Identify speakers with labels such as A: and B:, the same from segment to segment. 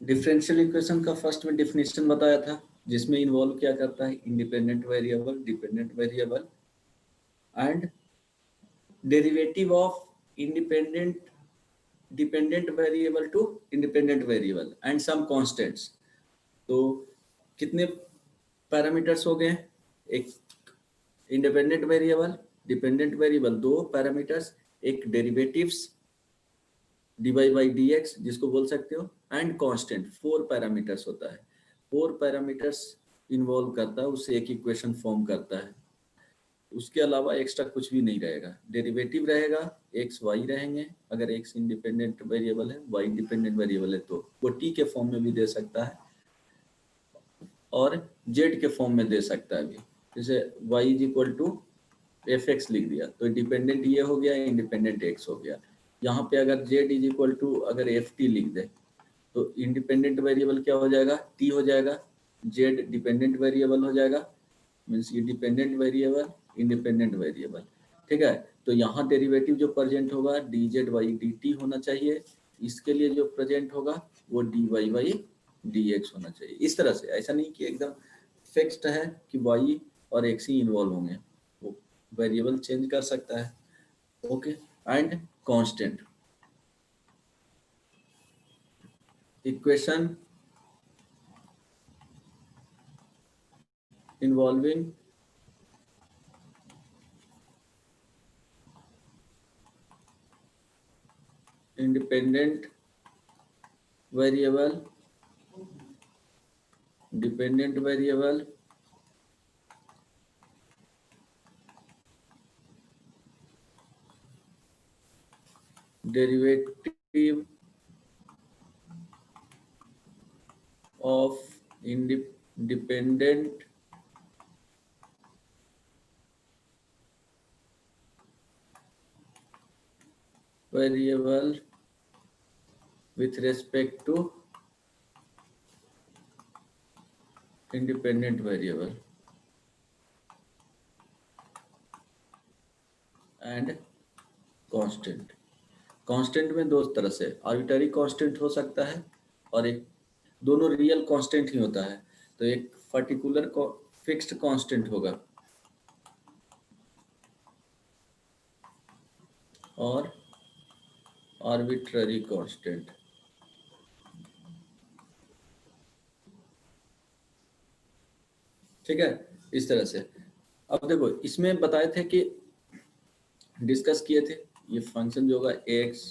A: Differential equation का first में definition बताया था, जिसमें इन्वॉल्व क्या करता है, independent variable, dependent variable and derivative of independent dependent variable to independent variable and some constants. तो कितने पैरामीटर्स हो गए, एक इंडिपेंडेंट वेरिएबल, डिपेंडेंट वेरिएबल, दो पैरामीटर्स, एक डेरिवेटिव्स dy बाई dx जिसको बोल सकते हो, एंड कांस्टेंट, 4 पैरामीटर्स होता है। 4 पैरामीटर्स इन्वॉल्व करता है, उससे एक इक्वेशन फॉर्म करता है। उसके अलावा एक्स्ट्रा कुछ भी नहीं रहेगा। डेरिवेटिव रहेगा, x y रहेंगे, अगर x इंडिपेंडेंट वेरिएबल है, y डिपेंडेंट वेरिएबल है तो वो t के फॉर्म में भी दे सकता है और z के फॉर्म में दे सकता है भी। जैसे y is equal to fx लिख दिया तो डिपेंडेंट ये हो गया, इंडिपेंडेंट x हो गया। यहाँ पे अगर z इज इक्वल टू अगर ft लिख दे तो इंडिपेंडेंट वेरिएबल क्या हो जाएगा, t हो जाएगा, z डिपेंडेंट वेरिएबल हो जाएगा, मीन्स ये डिपेंडेंट वेरिएबल, इंडिपेंडेंट वेरिएबल, ठीक है। तो यहाँ डेरिवेटिव जो प्रेजेंट होगा dz बाई dt होना चाहिए, इसके लिए जो प्रेजेंट होगा वो dy बाई dx होना चाहिए। इस तरह से, ऐसा नहीं कि एकदम फिक्स्ड है कि y और x ही इन्वॉल्व होंगे, वो वेरिएबल चेंज कर सकता है। Okay, and constant equation involving independent variable, dependent variable, derivative of independent variable with respect to independent variable and constant। Constant में दो तरह से, आर्बिट्ररी कांस्टेंट हो सकता है और एक, दोनों रियल कांस्टेंट ही होता है। तो एक पर्टिकुलर फिक्स्ड कांस्टेंट होगा और आर्बिट्ररी कांस्टेंट। ठीक है, इस तरह से। अब देखो, इसमें बताए थे कि डिस्कस किए थे ये फंक्शन जो होगा एक्स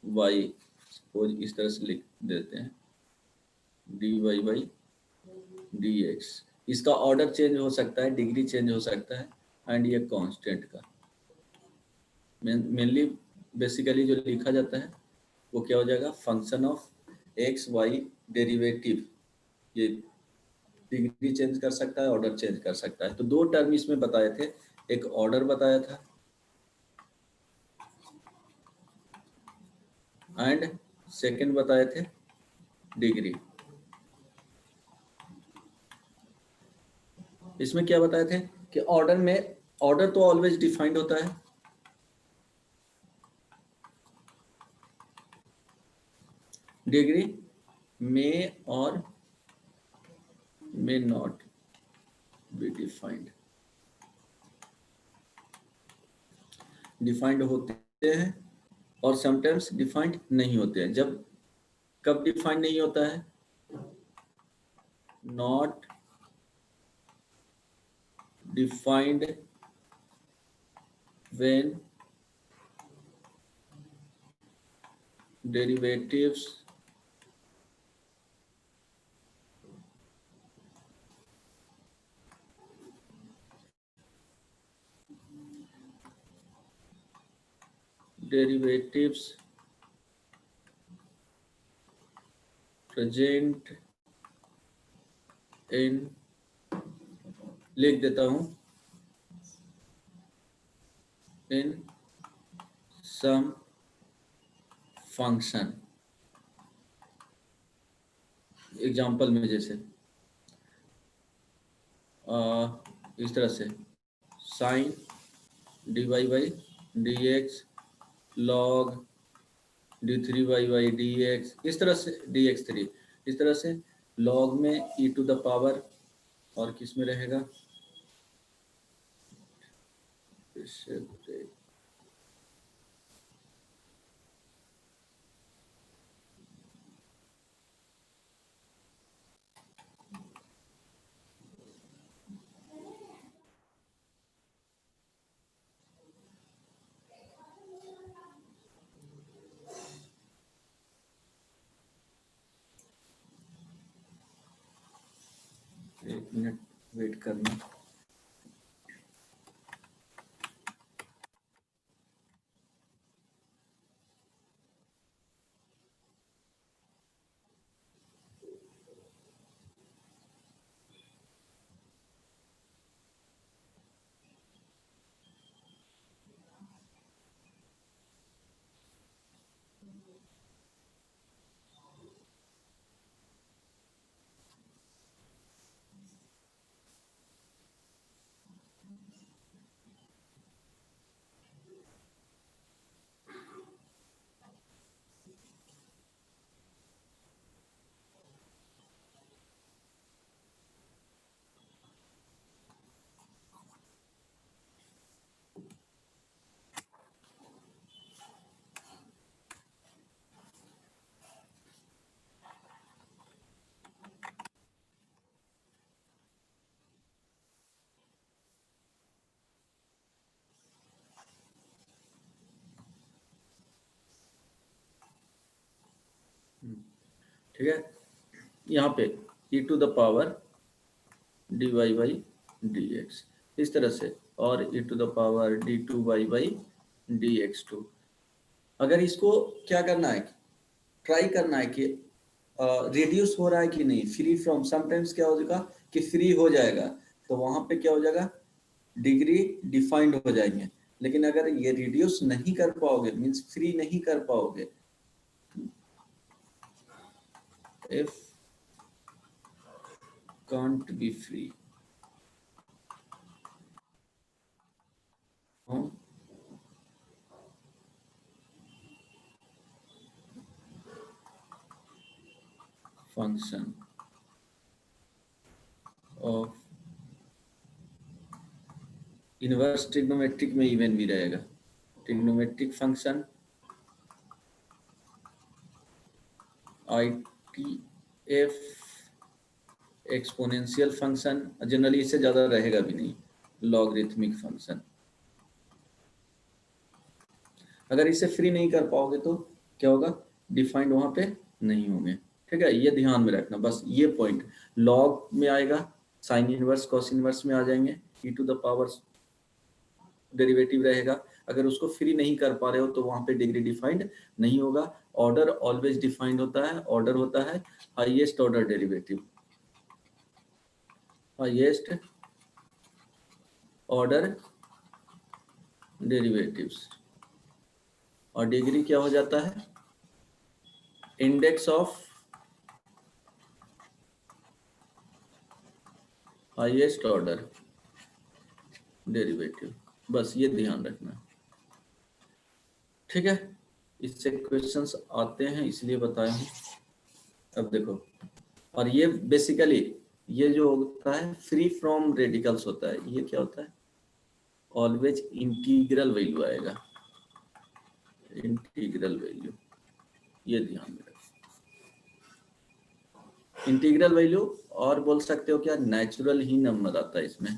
A: वाई, सपोज इस तरह से लिख देते हैं D Y by D X. इसका ऑर्डर चेंज हो सकता है, डिग्री चेंज हो सकता है, एंड ये कांस्टेंट का मेनली बेसिकली जो लिखा जाता है वो क्या हो जाएगा, function of X Y derivative. ये डिग्री चेंज कर सकता है, ऑर्डर चेंज कर सकता है। तो दो टर्म इसमें बताए थे, एक ऑर्डर बताया था एंड सेकंड बताए थे डिग्री। इसमें क्या बताए थे कि ऑर्डर में, ऑर्डर तो ऑलवेज डिफाइंड होता है, डिग्री मे और may not be defined. Defined होते हैं और समटाइम्स डिफाइंड नहीं होते हैं। जब कब डिफाइंड नहीं होता है, not defined when derivatives present in, लिख देता हूं, in some function। एग्जाम्पल में जैसे इस तरह से sine D Y by D X log D three Y by D X, इस तरह से डी एक्स थ्री। इस तरह से log में e टू द पावर और किस में रहेगा, एक मिनट वेट करना। ठीक है, यहाँ पे e to the power dy by dx इस तरह से, और e to the power d2y by dx2। अगर इसको क्या करना है, ट्राई करना है कि रिड्यूस हो रहा है कि नहीं, फ्री फ्रॉम, समटाइम्स क्या हो जाएगा कि फ्री हो जाएगा, तो वहां पे क्या हो जाएगा, डिग्री डिफाइंड हो जाएंगे। लेकिन अगर ये रिड्यूस नहीं कर पाओगे, मींस फ्री नहीं कर पाओगे, if can't be free function of inverse trigonometric में इवन भी रहेगा, trigonometric function ITF exponential function, generally इससे ज्यादा रहेगा भी नहीं, लॉगरिथमिक फंक्शन। अगर इसे फ्री नहीं कर पाओगे तो क्या होगा, डिफाइंड वहां पे नहीं होंगे। ठीक है, ये ध्यान में रखना, बस ये पॉइंट। लॉग में आएगा, साइन इनवर्स कॉस इनवर्स में आ जाएंगे, e to the power derivative रहेगा। अगर उसको फ्री नहीं कर पा रहे हो तो वहां पे डिग्री डिफाइंड नहीं होगा। ऑर्डर ऑलवेज डिफाइंड होता है, ऑर्डर होता है highest order derivative, highest order derivatives, और डिग्री क्या हो जाता है, index of highest order derivative. बस ये ध्यान रखना, ठीक है। इससे क्वेश्चंस आते हैं इसलिए बताया हूँ। अब देखो, और ये बेसिकली ये जो होता है फ्री फ्रॉम रेडिकल्स होता है, ये क्या होता है, ऑलवेज इंटीग्रल वैल्यू आएगा, इंटीग्रल वैल्यू, ये ध्यान में रखो। इंटीग्रल वैल्यू, और बोल सकते हो क्या, नेचुरल ही नंबर आता है इसमें,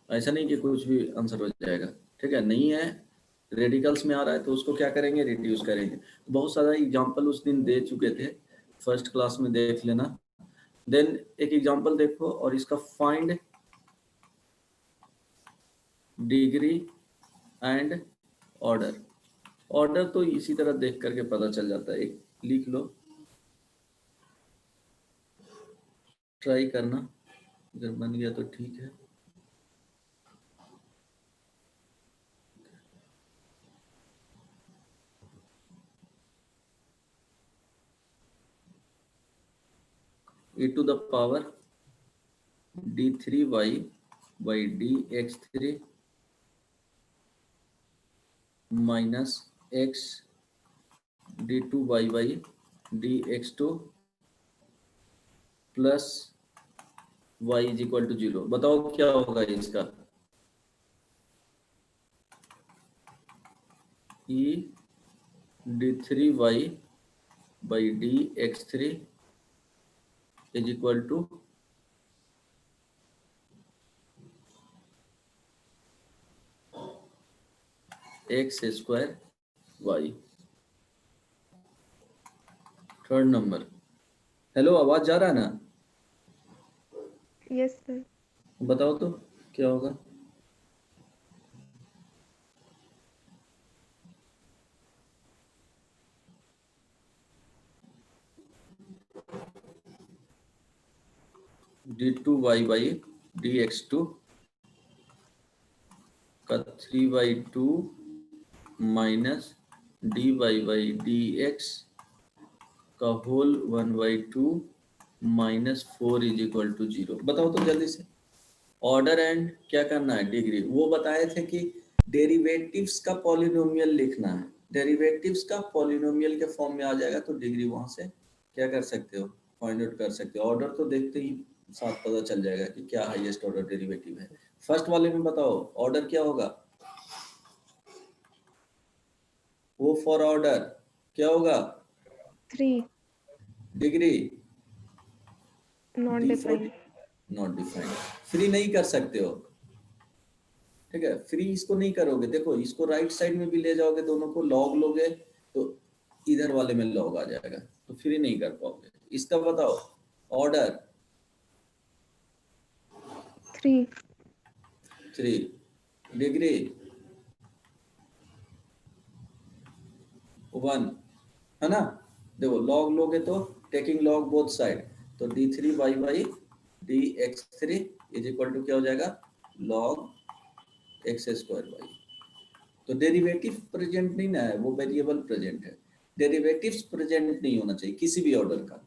A: ऐसा नहीं कि कुछ भी आंसर हो जाएगा। ठीक है, नहीं है, रेडिकल्स में आ रहा है तो उसको क्या करेंगे, रिड्यूस करेंगे। बहुत सारा एग्जांपल उस दिन दे चुके थे, फर्स्ट क्लास में देख लेना। देन एक एग्जांपल देखो, और इसका find degree and order. Order तो इसी तरह देख करके पता चल जाता है, एक लिख लो, ट्राई करना, अगर बन गया तो ठीक है। e to the power d3y by dx3 minus x d2y dx2 plus y is equal to 0। बताओ क्या होगा इसका? e d3y by dx3 is equal to x square y. Third number. Hello, आवाज जा रहा है ना?
B: Yes sir.
A: बताओ तो क्या होगा? d2y by dx2 का 3/2 माइनस dy by dx का whole 1/2 minus 4 is equal to 0। बताओ तो जल्दी से। ऑर्डर एंड क्या करना है? डिग्री। वो बताए थे कि डेरिवेटिव्स का पॉलिनोमियल लिखना है। डेरिवेटिव्स का पॉलिनोमियल के फॉर्म में आ जाएगा तो डिग्री वहां से क्या कर सकते हो? फाइंड आउट कर सकते हो। ऑर्डर तो देखते ही साथ पता चल जाएगा कि क्या हाईएस्ट ऑर्डर डेरिवेटिव है। फर्स्ट वाले में बताओ ऑर्डर क्या होगा? वो फॉर ऑर्डर क्या होगा?
B: 3
A: degree
B: not
A: D for
B: defined.
A: Not defined. Free नहीं कर सकते हो, ठीक है? फ्री इसको नहीं करोगे। देखो इसको राइट साइड में भी ले जाओगे, दोनों को लॉग लोगे तो इधर वाले में लॉग आ जाएगा, तो फ्री नहीं कर पाओगे। इसका बताओ ऑर्डर
B: 3
A: 3, डिग्री 1, है ना? देखो लॉग लोगे तो टेकिंग लॉग बोथ साइड, तो d3y by dx3 is equal to क्या हो जाएगा? Log x square y. तो डेरिवेटिव प्रेजेंट नहीं ना है, वो वेरिएबल प्रेजेंट है। डेरिवेटिव्स प्रेजेंट नहीं होना चाहिए किसी भी ऑर्डर का।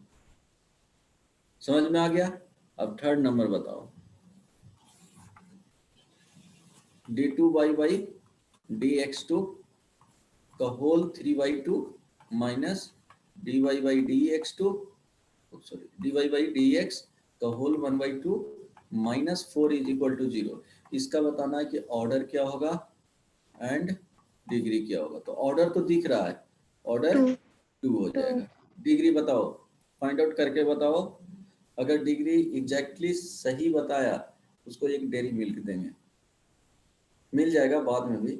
A: समझ में आ गया? अब थर्ड नंबर बताओ। d2y बाई dx2 का whole 3/2 minus dy by dx2 sorry dy by dx का whole 1/2 minus 4 is equal to 0। इसका बताना है कि ऑर्डर क्या होगा एंड डिग्री क्या होगा। तो ऑर्डर तो दिख रहा है, ऑर्डर
B: 2
A: 2 हो
B: 2
A: जाएगा। डिग्री बताओ, फाइंड आउट करके बताओ। अगर डिग्री एग्जैक्टली सही बताया उसको एक डेरी मिल्क देंगे, मिल जाएगा बाद में भी।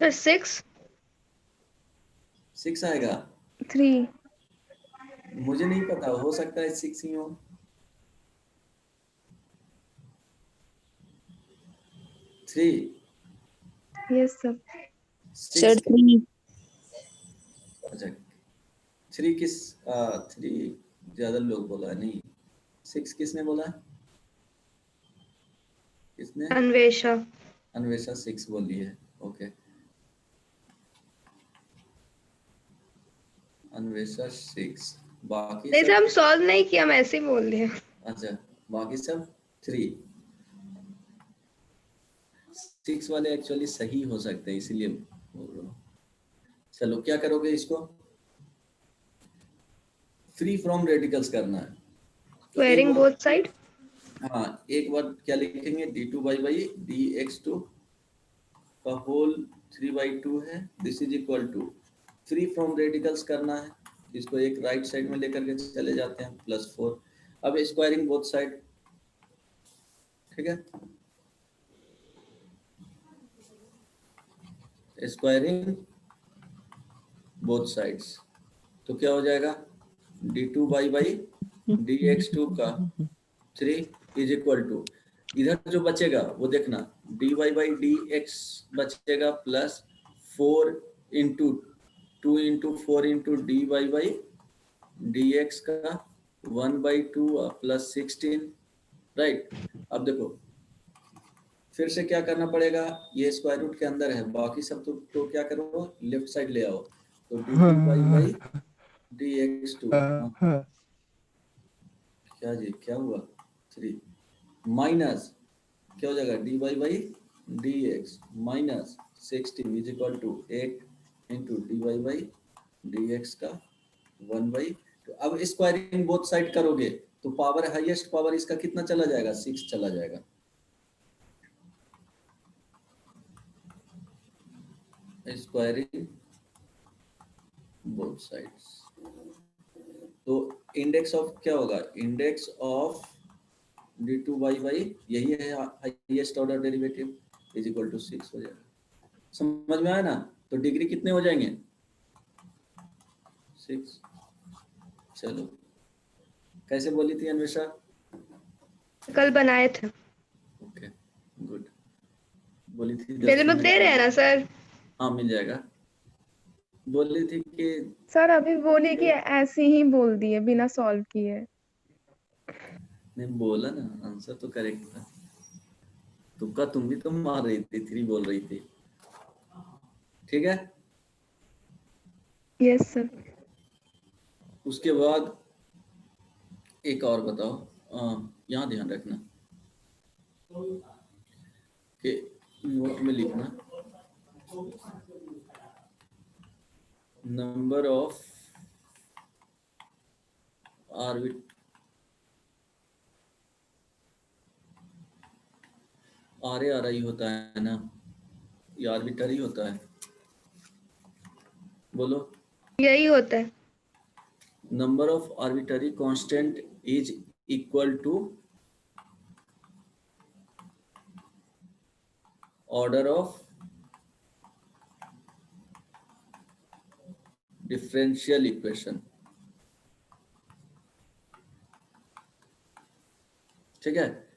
B: सर 6
A: 6 आएगा?
B: 3
A: मुझे नहीं पता, हो सकता है 6 ही हो। 3
B: यस सर।
A: 6
C: सर 3।
A: अच्छा 3 किस 3 ज्यादा लोग बोला है, नहीं 6 किसने बोला है? किसने?
B: अन्वेषा।
A: अन्वेषा 6 बोली है। ओके, अन्वेषा 6। बाकी
B: नहीं सर,
A: सब?
B: हम सॉल्व नहीं किया, हम ऐसे ही बोल दिया।
A: अच्छा, बाकी सब 3 6 वाले एक्चुअली सही हो सकते हैं, इसीलिए बोल रहा हूँ। चलो क्या करोगे इसको? फ्री फ्रॉम रेडिकल्स करना है। तो एक
B: स्क्वायरिंग
A: बार,
B: बोथ साइड।
A: हाँ एक बार क्या लिखेंगे? d2y बाई dx2 का होल 3/2 है, this is equal to free from radicals करना है। इसको एक राइट साइड में लेकर के चले जाते हैं, +4। अब स्क्वायरिंग बोथ साइड, ठीक है? स्क्वायरिंग बोथ साइड्स, तो क्या हो जाएगा? d2y बाई dx2 का 3 इज इक्वल टू, इधर जो बचेगा वो देखना, dy बाई dx बचेगा plus 4 into 2 into 4 into dy by dx का 1/2 प्लस 16, राइट? अब देखो फिर से क्या करना पड़ेगा, ये स्क्वायर रूट के अंदर है, बाकी सब तो क्या करो, लेफ्ट साइड ले आओ। तो d2y बाई dx2 क्या जी क्या हुआ? 3 माइनस क्या हो जाएगा? dy by dx minus 16 is equal to 8 into dy by dx का 1/2। अब स्क्वायरिंग बोथ साइड करोगे तो पावर, हाईएस्ट पावर इसका कितना चला जाएगा, 6 चला जाएगा। स्क्वायरिंग बोथ साइड्स, तो इंडेक्स ऑफ क्या होगा, इंडेक्स ऑफ d2y यही है highest order derivative is equal to 6 हो जाएगा। समझ में आया ना? तो डिग्री कितने हो जाएंगे, 6। चलो, कैसे बोली थी अन्वेषा?
B: कल बनाए थे।
A: Okay, good. बोली थी 10
B: डेली बुक
A: मिनट
B: दे रहे हैं ना सर?
A: हाँ, मिल जाएगा। बोली थी कि
B: सर अभी बोली कि ऐसे ही बोल दिए बिना सॉल्व किए।
A: नहीं बोला ना, आंसर तो करेक्ट था। तुक्का तुम भी तो मार रही थी, 3 बोल रही थी। ठीक है,
B: यस सर।
A: उसके बाद एक और बताओ, यहाँ ध्यान रखना कि नोट में लिखना नंबर ऑफ RARI होता है ना, ये आर्बिट्ररी होता है, बोलो।
B: यही होता है।
A: Number of arbitrary constant is equal to order of differential equation. ठीक है,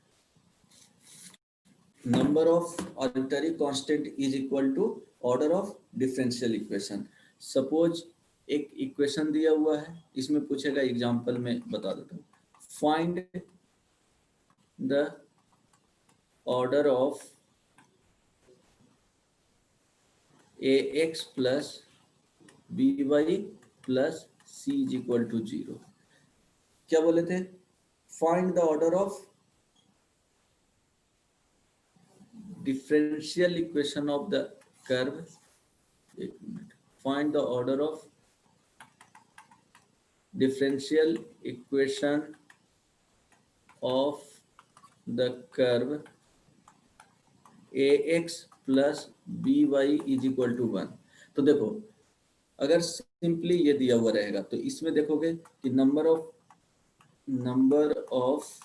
A: number of arbitrary constant is equal to order of differential equation. Suppose एक इक्वेशन दिया हुआ है, इसमें पूछेगा, एग्जांपल में बता देता हूँ, find the order of ax plus by plus c is equal to 0। क्या बोले थे, find the order of differential equation of the curve, एक minute, find the order of differential equation of the curve ax plus by is equal to 1। तो देखो, अगर simply ये दिया हुआ रहेगा तो इसमें देखोगे कि नंबर ऑफ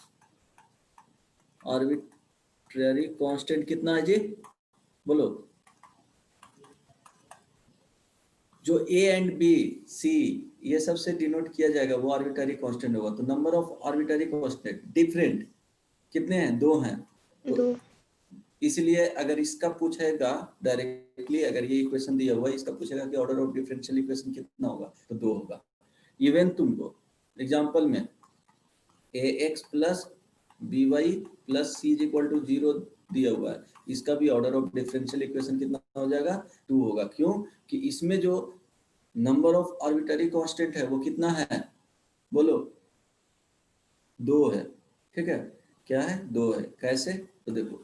A: आर्बिट्ररी कांस्टेंट कितना है जी, बोलो। जो a एंड b c ये सबसे डिनोट किया जाएगा वो आर्बिट्ररी कांस्टेंट होगा। तो number of arbitrary constant different कितने हैं, 2 हैं। तो
B: 2।
A: इसलिए अगर इसका पूछेगा डायरेक्टली, अगर ये इक्वेशन दिया हुआ है, इसका पूछेगा कि ऑर्डर ऑफ डिफरेंशियल इक्वेशन कितना होगा, तो 2 होगा। इवन तुमको एग्जांपल में ax plus by plus c is equal to 0 दिया हुआ है, इसका भी ऑर्डर ऑफ डिफरेंशियल इक्वेशन कितना हो जाएगा, 2 होगा। क्यों कि इसमें जो नंबर ऑफ आर्बिट्ररी कांस्टेंट है वो कितना है, बोलो, 2 है। ठीक है, क्या है, 2 है। कैसे, तो देखो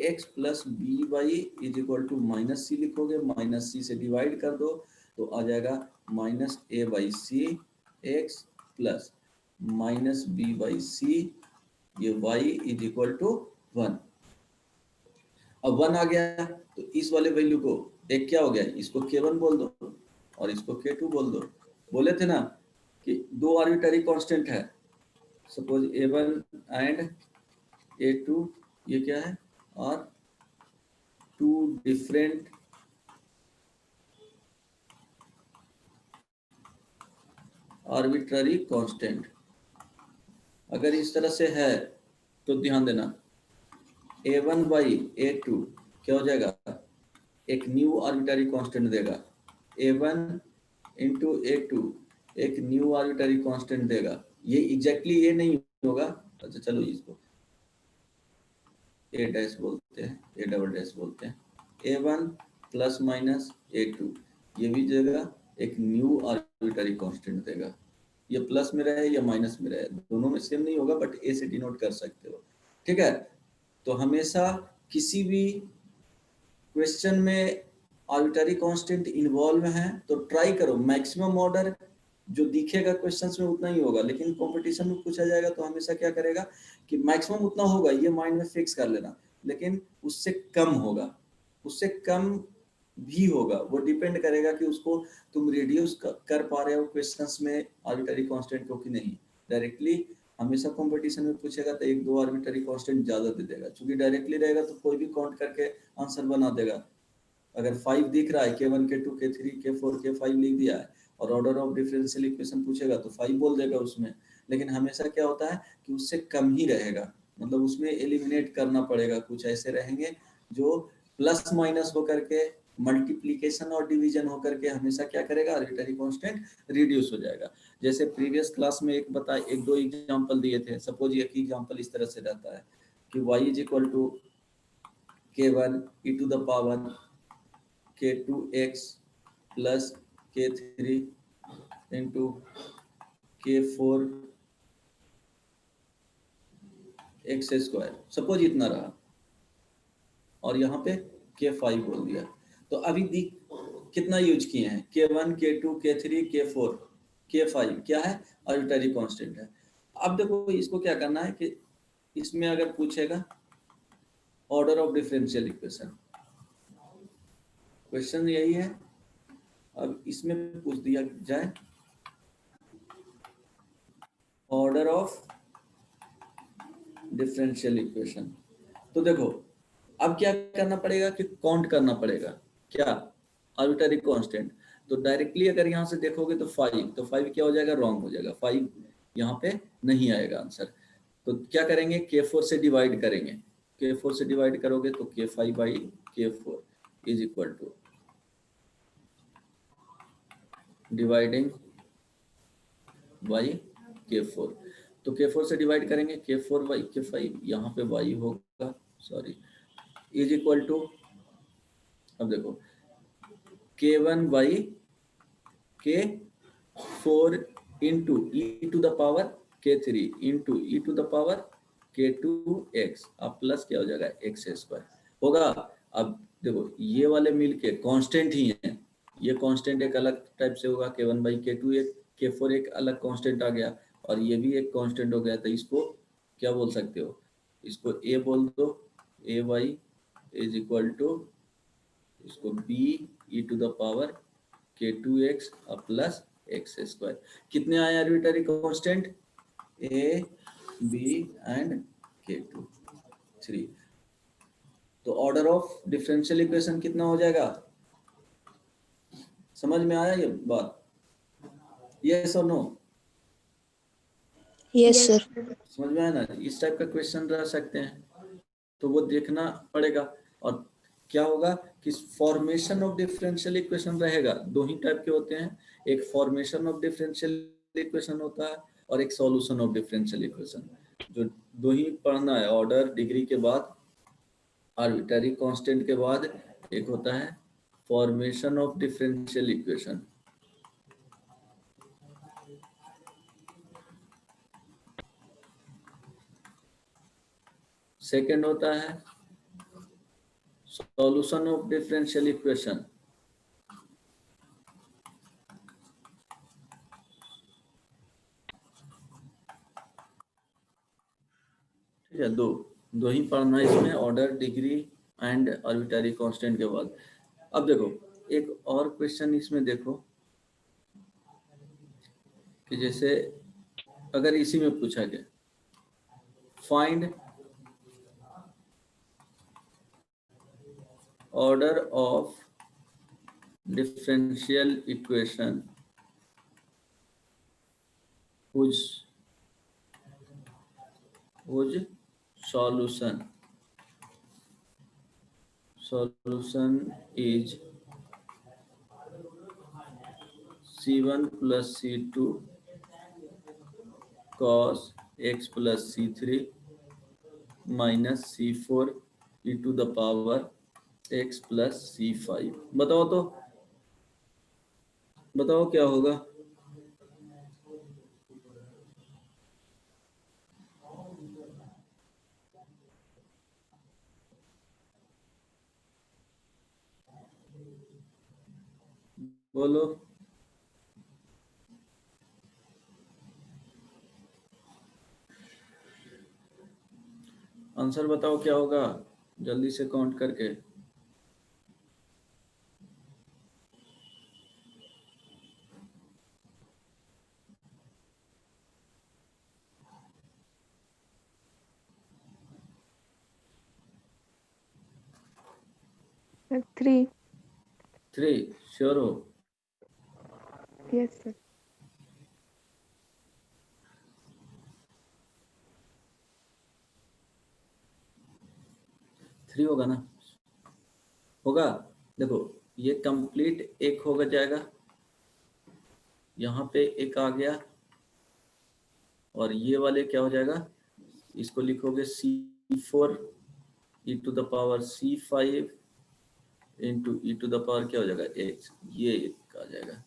A: ax plus by is equal to minus C लिखोगे, माइनस सी से डिवाइड कर दो तो आ जाएगा minus a by C X plus minus b by C, ये y इज इक्वल टू 1। अब 1 आ गया तो इस वाले वैल्यू को, एक क्या हो गया, इसको k1 बोल दो और इसको k2 बोल दो। बोले थे ना कि 2 आर्बिट्ररी कांस्टेंट है, सपोज a1 एंड a2, ये क्या है, और 2 डिफरेंट आर्बिट्ररी कांस्टेंट। अगर इस तरह से है तो ध्यान देना, a1 बाई a2 क्या हो जाएगा, एक न्यू आर्बिट्ररी कांस्टेंट देगा, a1 इंटू a2 एक न्यू आर्बिट्ररी कांस्टेंट देगा। ये एग्जैक्टली ये नहीं होगा, अच्छा चलो इसको a डैश बोलते हैं, a डबल डैश बोलते हैं, a1 प्लस माइनस a2 ये भी देगा, एक न्यू आर्बिट्ररी कांस्टेंट देगा। ये प्लस में रहे या माइनस में रहे, दोनों में सेम नहीं होगा, बट a से डिनोट कर सकते हो। ठीक है, तो हमेशा किसी भी क्वेश्चन में आर्बिट्ररी कांस्टेंट इन्वॉल्व हैं तो ट्राई करो मैक्सिमम ऑर्डर जो दिखेगा क्वेश्चंस में उतना ही होगा, लेकिन कंपटीशन में पूछा जाएगा तो हमेशा क्या करेगा कि मैक्सिमम उतना होगा, ये माइंड में फिक्स कर लेना, लेकिन उससे कम होगा, उससे कम भी होगा, वो डिपेंड करेगा कि उसको तुम रिड्यूस कर पा रहे हो क्वेश्चंस में आर्बिट्ररी कांस्टेंट को कि नहीं। डायरेक्टली हमेशा कंपटीशन में पूछेगा तो एक दो आर्बिट्ररी कांस्टेंट ज्यादा दे देगा, क्योंकि डायरेक्टली रहेगा तो कोई भी काउंट करके आंसर बना देगा। अगर 5 दिख रहा है K1 K2 K3 K4 K5 लिख दिया है और ऑर्डर ऑफ डिफरेंशियल इक्वेशन पूछेगा तो 5 बोल देगा उसमें, लेकिन हमेशा क्या होता है कि उससे कम ही रहेगा, मतलब उसमें एलिमिनेट करना पड़ेगा, कुछ ऐसे रहेंगे जो प्लस माइनस होकर के मल्टीप्लीकेशन और डिवीजन होकर के हमेशा क्या करेगा आर्बिट्ररी कांस्टेंट रिड्यूस हो जाएगा। जैसे प्रीवियस क्लास में एक दो एग्जांपल दिए थे, सपोज एक एग्जांपल इस तरह से रहता है कि y is equal to K1 e to the power K2x plus K3 into K4 x square, suppose इतना रहा, और यहाँ पे K5 बोल दिया। तो अभी कितना यूज किए हैं K1 K2 K3 K4 K5 क्या है आर्बिट्ररी कांस्टेंट है। अब देखो इसको क्या करना है कि इसमें अगर पूछेगा order of differential equation, question यही है, अब इसमें पूछ दिया जाए ऑर्डर ऑफ डिफरेंशियल इक्वेशन, तो देखो अब क्या करना पड़ेगा कि काउंट करना पड़ेगा क्या आर्बिट्ररी कांस्टेंट। तो डायरेक्टली अगर यहाँ से देखोगे तो 5, तो 5 क्या हो जाएगा रॉन्ग हो जाएगा, 5 यहाँ पे नहीं आएगा आंसर। तो क्या करेंगे K4 से डिवाइड करेंगे, K4 से डिवाइड करोगे तो K5 by K4 is equal to dividing by K4, तो K4 से डिवाइड करेंगे K4 बाई K5, यहाँ पे y होगा सॉरी इज इक्वल टू, अब देखो K1 by K4 into e to the power K3 into e to the power K2x, अब plus क्या हो जाएगा एक्स स्क्वायर होगा। अब देखो ये वाले मिलके कांस्टेंट ही हैं, ये कांस्टेंट एक अलग टाइप से होगा K1 बाई K2 एक K4 एक अलग कांस्टेंट आ गया, और ये भी एक कांस्टेंट हो गया, तो इसको क्या बोल सकते हो, इसको a बोल दो, a y is equal to इसको b e to the power K2x plus x square. कितने आए arbitrary constant a b and K2 3। तो ऑर्डर ऑफ डिफरेंशियल इक्वेशन कितना हो जाएगा, समझ में आया ये बात, यस और नो?
C: Yes sir.
A: समझ में आया ना, इस टाइप का क्वेश्चन रह सकते हैं, तो वो देखना पड़ेगा। और क्या होगा कि फॉर्मेशन ऑफ डिफरेंशियल इक्वेशन रहेगा, दो ही टाइप के होते हैं, एक फॉर्मेशन ऑफ डिफरेंशियल इक्वेशन होता है और एक सॉल्यूशन ऑफ डिफरेंशियल इक्वेशन, जो दो ही पढ़ना है ऑर्डर डिग्री के बाद, आर्बिट्ररी कांस्टेंट के बाद एक होता है formation of differential equation. Second होता है सॉल्यूशन ऑफ डिफरेंशियल इक्वेशन। ठीक है, दो ही पढ़ना है इसमें, order degree and arbitrary constant के बाद। अब देखो एक और क्वेश्चन इसमें देखो कि जैसे अगर इसी में पूछा गया find order of differential equation whose solution is C1 plus C2 cos x plus C3 minus C4 e to the power x plus C5। बताओ तो, बताओ क्या होगा। बोलो। आंसर बताओ क्या होगा, जल्दी से काउंट करके।
B: सर 3।
A: 3 श्योर हो?
B: Yes sir.
A: 3 होगा ना? होगा। देखो ये कंप्लीट एक होगा जाएगा, यहाँ पे एक आ गया, और ये वाले क्या हो जाएगा, इसको लिखोगे C4 e to the power C5 into e to the power क्या हो जाएगा H, ये एक आ जाएगा।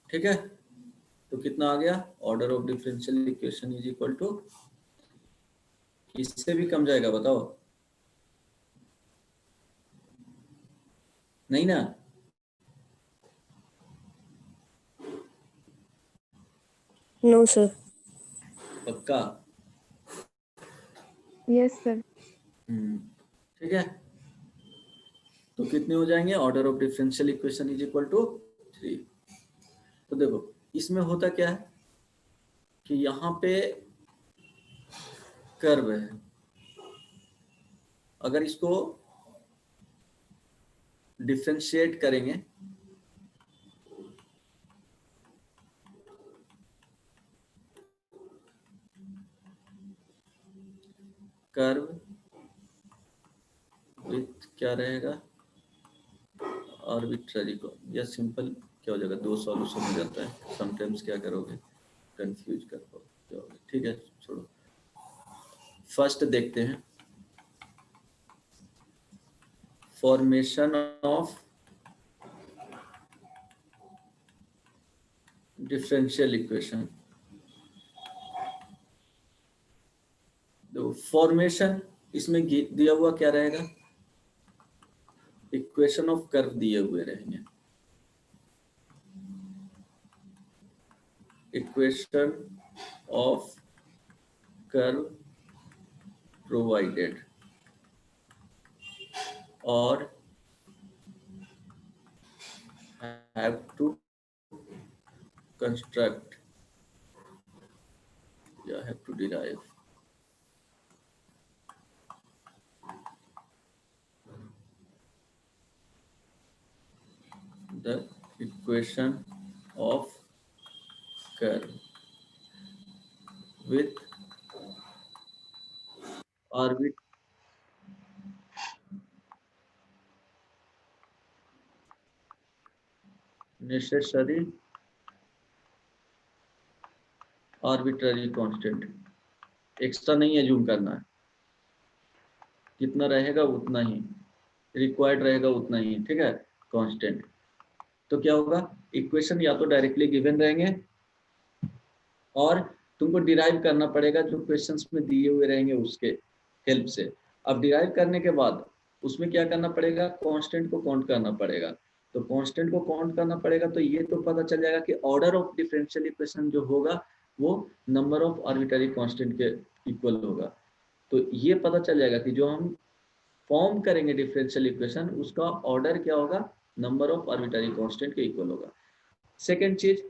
A: ठीक है, तो कितना आ गया, order of differential equation is equal to, इससे भी कम जाएगा बताओ? नहीं ना?
C: No sir.
A: पक्का?
B: Yes sir.
A: ठीक है, तो कितने हो जाएंगे, order of differential equation is equal to 3। तो देखो इसमें होता क्या है कि यहाँ पे कर्व है, अगर इसको डिफरेंशिएट करेंगे कर्व विथ क्या रहेगा, आर्बिट्ररी को, या सिंपल क्या हो जाएगा, 2 सॉल्यूशन हो जाता है, समटाइम्स क्या करोगे कंफ्यूज कर जाओगे। ठीक है छोड़ो, फर्स्ट देखते हैं, फॉर्मेशन ऑफ डिफरेंशियल इक्वेशन। तो फॉर्मेशन इसमें दिया हुआ क्या रहेगा, इक्वेशन ऑफ कर्व दिए हुए रहेंगे, इक्वेशन ऑफ कर्व प्रोवाइडेड, और have to construct, yeah, have to derive the equation of curve with orbit necessary arbitrary constant। Extra नहीं है जूम करना है, जितना रहेगा उतना ही रिक्वायर्ड रहेगा उतना ही, ठीक है, कांस्टेंट। तो क्या होगा, इक्वेशन या तो डायरेक्टली गिवन रहेंगे और तुमको डिराइव करना पड़ेगा जो क्वेश्चंस में दिए हुए रहेंगे उसके हेल्प से। अब डिराइव करने के बाद उसमें क्या करना पड़ेगा, कांस्टेंट को काउंट करना पड़ेगा। तो कांस्टेंट को काउंट करना पड़ेगा तो ये तो पता चल जाएगा कि ऑर्डर ऑफ डिफरेंशियल इक्वेशन जो होगा वो नंबर ऑफ आर्बिट्ररी कांस्टेंट के इक्वल होगा। तो ये पता चल जाएगा कि जो हम फॉर्म करेंगे डिफरेंशियल इक्वेशन उसका ऑर्डर क्या होगा, नंबर ऑफ आर्बिट्ररी कांस्टेंट के इक्वल होगा। सेकेंड चीज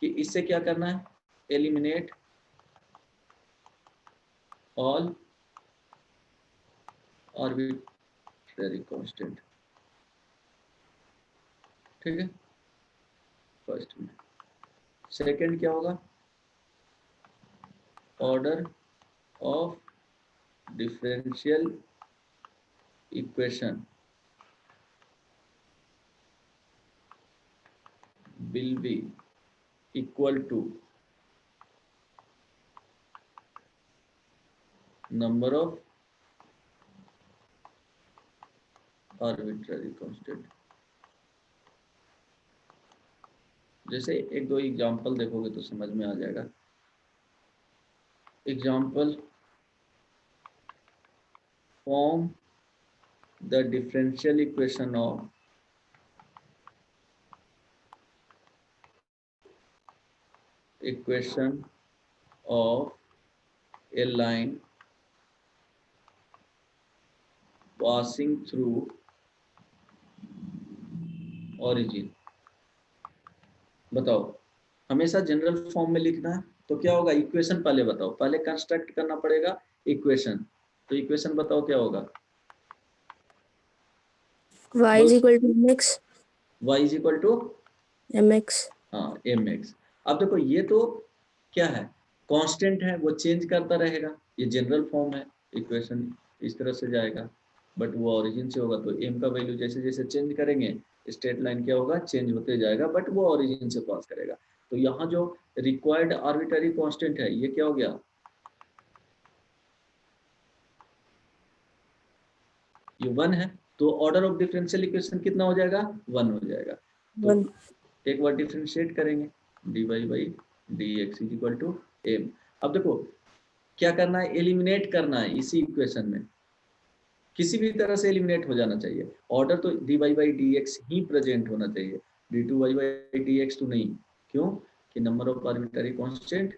A: कि इससे क्या करना है, एलिमिनेट all arbitrary constant। ठीक है, फर्स्ट में। सेकंड क्या होगा, order of differential equation will be equal to number of arbitrary constant। जैसे एक दो एग्जांपल देखोगे तो समझ में आ जाएगा। Example, form the differential equation of equation of a line passing through origin। बताओ, हमेशा जनरल फॉर्म में लिखना है, तो क्या होगा, इक्वेशन पहले बताओ, पहले कंस्ट्रक्ट करना पड़ेगा इक्वेशन। तो इक्वेशन बताओ क्या होगा।
C: y is equal to mx
A: y is equal to
C: mx।
A: हाँ mx। अब देखो ये तो क्या है, कांस्टेंट है, वो चेंज करता रहेगा, ये जनरल फॉर्म है, इक्वेशन इस तरह से जाएगा, बट वो ओरिजिन से होगा, तो m का वैल्यू जैसे जैसे चेंज करेंगे स्ट्रेट लाइन क्या होगा, चेंज होते जाएगा, बट वो ओरिजिन से पास करेगा। तो यहाँ जो रिक्वायर्ड आर्बिट्ररी कांस्टेंट है ये क्या हो गया, ये 1 है। तो ऑर्डर ऑफ डिफरेंशियल इक्वेशन कितना हो जाएगा, 1 हो जाएगा। तो
C: 1।
A: एक बार डिफरेंशिएट करेंगे, dy by dx is equal to m। अब देखो क्या करना है, एलिमिनेट करना है इसी इक्वेशन में, किसी भी तरह से एलिमिनेट हो जाना चाहिए। ऑर्डर तो dy by dx he present होना चाहिए, d2y बाई dx तो नहीं। क्यों कि number of arbitrary constant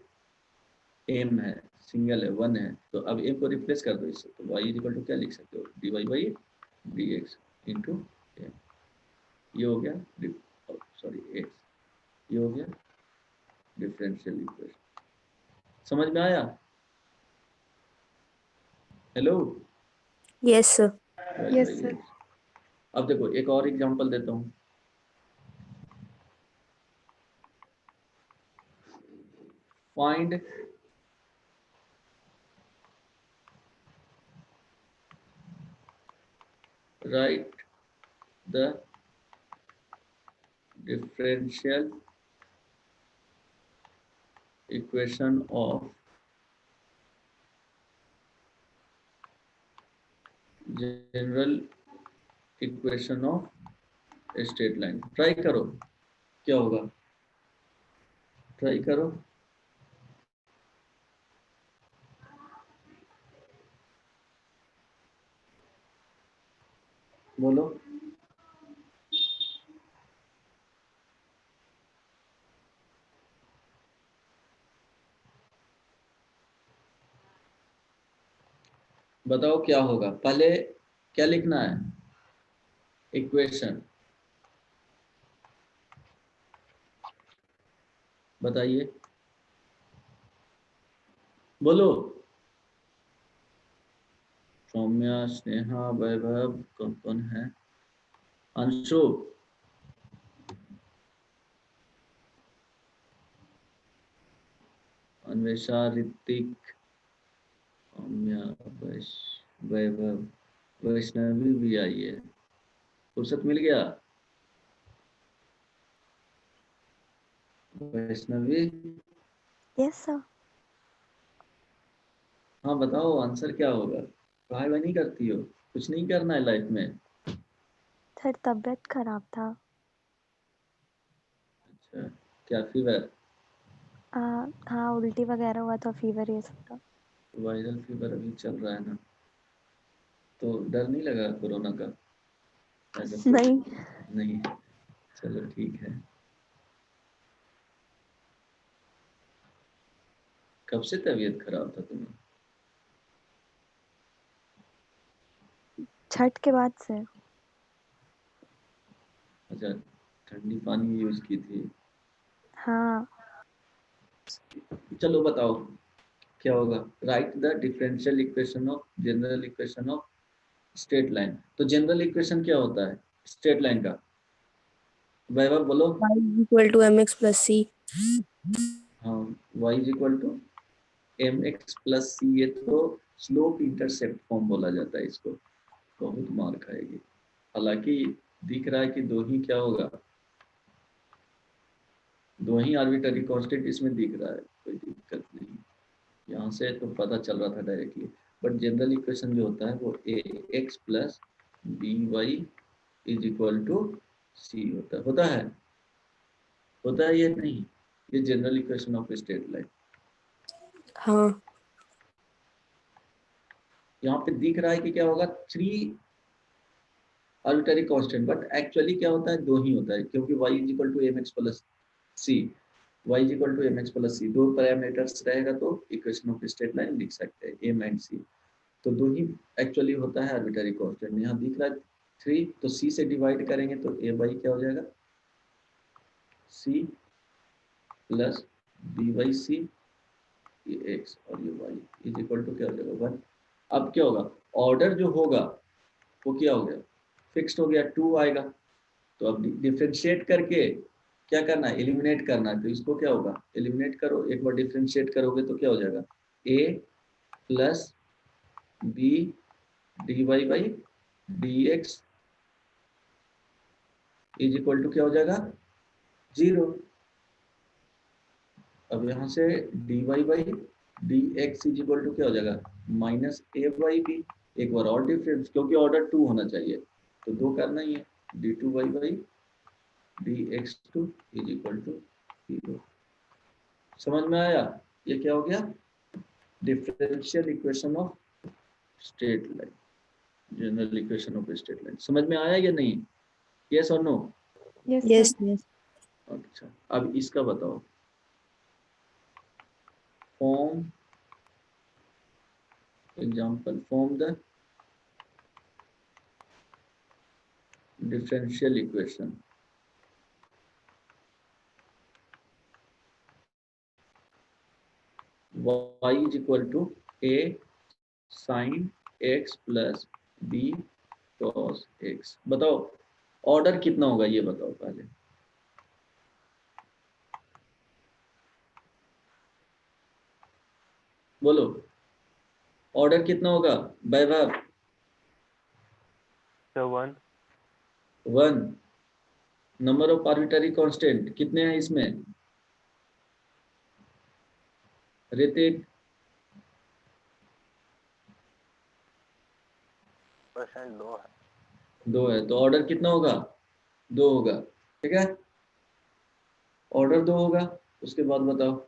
A: m है, सिंगल है, 1 है। तो अब m को रिप्लेस कर दो इससे, तो y इज इक्वल टू क्या लिख सकते हो, dy by dx into m। ये हो गया, सॉरी x, ये हो गया डिफरेंशियल इक्वेशन। समझ में आया, hello.
C: yes sir।
B: Yes, sir.
A: अब देखो एक और एग्जांपल देता हूँ। Find right the differential equation of general equation of straight line. Try करो क्या होगा, ट्राई करो। बोलो, बताओ क्या होगा। पहले क्या लिखना है, इक्वेशन, बताइए, बोलो। सौम्या, स्नेहा, वैभव, कौन कौन है, अंशु, अन्वेषा, ऋतिक, सौम्या, वैभव, वैष्णवी भी आई है। फुर्सत मिल गया वैष्णवी।
D: Yes sir.
A: हाँ बताओ आंसर क्या होगा, पढ़ाई वही नहीं करती हो, कुछ नहीं करना है लाइफ में।
D: सर तबीयत खराब था।
A: अच्छा, क्या फीवर,
D: हाँ उल्टी वगैरह हुआ था, फीवर ये सब था।
A: वायरल फीवर अभी चल रहा है ना, तो डर नहीं लगा कोरोना का, ऐसा कुछ
D: नहीं।
A: नहीं, चलो ठीक है। कब से तबीयत खराब था तुम्हें,
D: छठ के बाद से।
A: अच्छा ठंडी पानी यूज की थी।
D: हाँ।
A: चलो बताओ क्या होगा, right the differential equation of general equation of straight line. तो जनरल इक्वेशन क्या होता है स्ट्रेट लाइन का, वैभव बोलो।
C: y is equal to mx plus c।
A: हाँ, y is equal to mx plus c, ये तो स्लोप इंटरसेप्ट फॉर्म बोला जाता है इसको, बहुत मार खाएगी। हालांकि दिख रहा है कि दो ही क्या होगा, दो ही आर्बिट्ररी कांस्टेंट इसमें दिख रहा है, कोई दिक्कत नहीं, यहाँ से तो पता चल रहा था डायरेक्टली। बट जनरल इक्वेशन जो होता है वो A X plus B Y is equal to C होता है ये नहीं, ये general equation of straight line.
C: हाँ।
A: यहाँ पे दिख रहा है कि क्या होगा, 3 आर्बिट्ररी कांस्टेंट, बट एक्चुअली क्या होता है, दो ही होता है, क्योंकि y is equal to mx plus c। y is equal to m x plus c, 2 parameters रहेगा तो इक्वेशन ऑफ स्ट्रेट लाइन लिख सकते हैं एम एंड सी। तो 2 ही एक्चुअली होता है आर्बिट्ररी कांस्टेंट। यहाँ दिख रहा है 3, तो सी से डिवाइड करेंगे तो ए बाई क्या हो जाएगा, C plus B by C, ये एक्स और ये वाई इज इक्वल टू क्या हो जाएगा 1। अब क्या होगा, ऑर्डर जो होगा वो क्या हो गया, फिक्स्ड हो गया, 2 आएगा। तो अब डिफरेंशिएट करके क्या करना है, एलिमिनेट करना है। तो इसको क्या होगा, एलिमिनेट करो, एक बार डिफरेंशिएट करोगे तो क्या हो जाएगा, a plus b d Y by D x is equal to क्या हो जाएगा 0। अब यहाँ से d Y by D x is equal to क्या हो जाएगा माइनस ए बाई बी। एक बार और डिफरेंस, क्योंकि ऑर्डर 2 होना चाहिए तो 2 करना ही है, d two y by D x two is equal to 0। समझ में आया, ये क्या हो गया, differential equation of straight line, general equation of straight line. समझ में आया या नहीं, यस और no?
B: Yes
C: Yes,
B: sir.
C: yes.
A: अच्छा, अब इसका बताओ, form example, form the differential equation y is equal to a sin x plus b cos x। बताओ ऑर्डर कितना होगा, ये बताओ पहले। बोलो ऑर्डर कितना होगा वैभव? 1। नंबर ऑफ आर्बिट्ररी कांस्टेंट कितने हैं इसमें, ऋतिक? 2 है, तो ऑर्डर कितना होगा, 2 होगा, ठीक है, ऑर्डर 2 होगा। उसके बाद बताओ,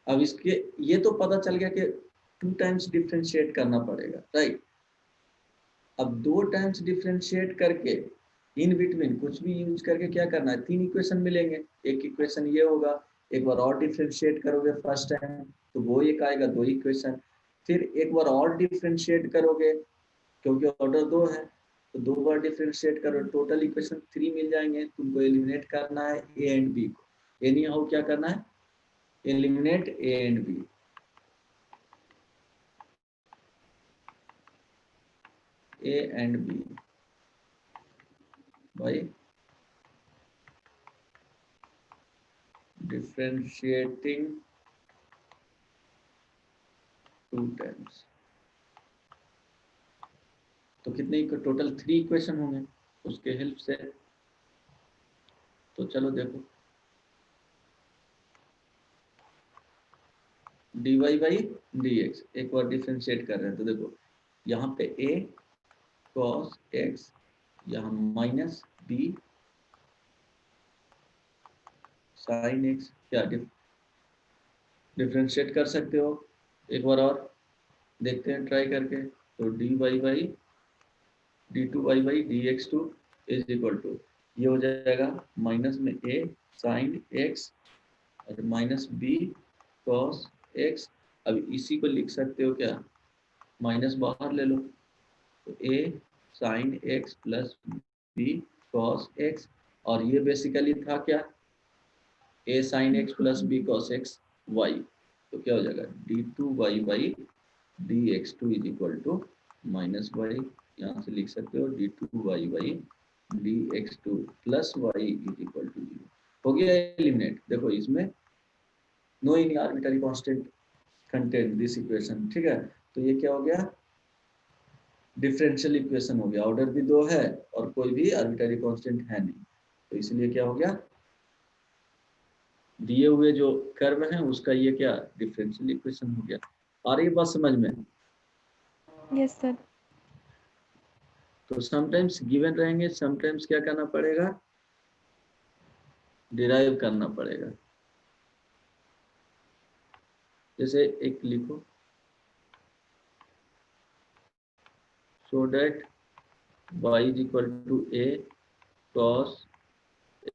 A: अब इसके ये तो पता चल गया कि 2 टाइम्स डिफरेंशिएट करना पड़ेगा, राइट। अब 2 टाइम्स डिफरेंशिएट करके इन बिटवीन कुछ भी यूज करके क्या करना है, 3 इक्वेशन मिलेंगे। एक इक्वेशन ये होगा, एक बार और डिफरेंशिएट करोगे फर्स्ट टाइम तो वो एक आएगा, 2 इक्वेशन। फिर एक बार और डिफरेंशिएट करोगे क्योंकि ऑर्डर 2 है तो 2 बार डिफरेंशिएट करो, टोटल इक्वेशन 3 मिल जाएंगे। तुमको एलिमिनेट करना है ए एंड बी को, एनी हाउ क्या करना है, eliminate A and B. A and B by differentiating 2 times। तो कितने टोटल 3 इक्वेशन होंगे उसके हेल्प से। तो चलो देखो, dy बाई dx एक बार डिफरेंशिएट कर रहे हैं तो देखो यहाँ पे a cos x, यहाँ माइनस b sin x, क्या डिफरेंशिएट कर सकते हो, एक बार और देखते हैं ट्राई करके। तो dy by d2y by dx2 is equal to ये हो जाएगा माइनस में a sin x और माइनस b cos x। अब इसी को लिख सकते हो क्या, माइनस बाहर ले लो तो a sin x plus b cos x, और ये बेसिकली था क्या, a sin x plus b cos x y। तो क्या हो जाएगा d2y by dx2 is equal to minus y, यहाँ से लिख सकते हो d2y by dx2 plus y is equal to 0। हो गया एलिमिनेट। देखो इसमें no any arbitrary constant content this equation, ठीक है। तो ये क्या हो गया, डिफरेंशियल इक्वेशन हो गया, ऑर्डर भी 2 है और कोई भी आर्बिट्ररी कांस्टेंट है नहीं, तो इसलिए क्या हो गया, दिए हुए जो कर्व है उसका ये क्या डिफरेंशियल इक्वेशन हो गया। आ रही बात समझ में?
B: Yes sir.
A: तो समटाइम्स गिवन रहेंगे, समटाइम्स क्या करना पड़ेगा, डिराइव करना पड़ेगा। जैसे एक लिखो, so that y is equal to a cos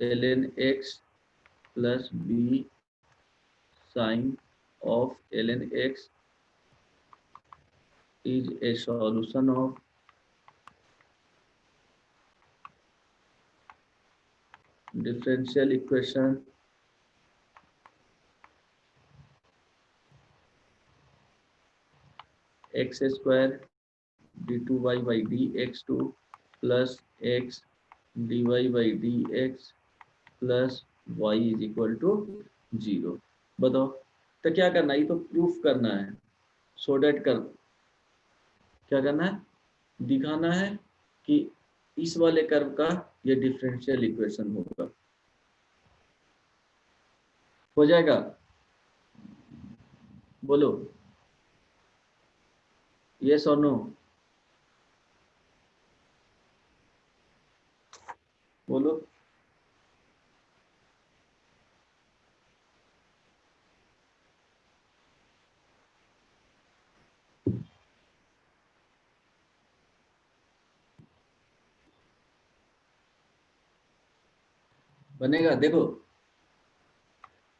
A: ln x plus b sine of ln x is a solution of differential equation x square d2y by dx2 plus x dy by dx plus y is equal to 0। बताओ तो क्या करना है, ये तो proof करना है, सो date कर क्या करना है, दिखाना है कि इस वाले कर्व का ये डिफरेंशियल इक्वेशन होगा। हो जाएगा, बोलो यस और नो, बोलो। बनेगा, देखो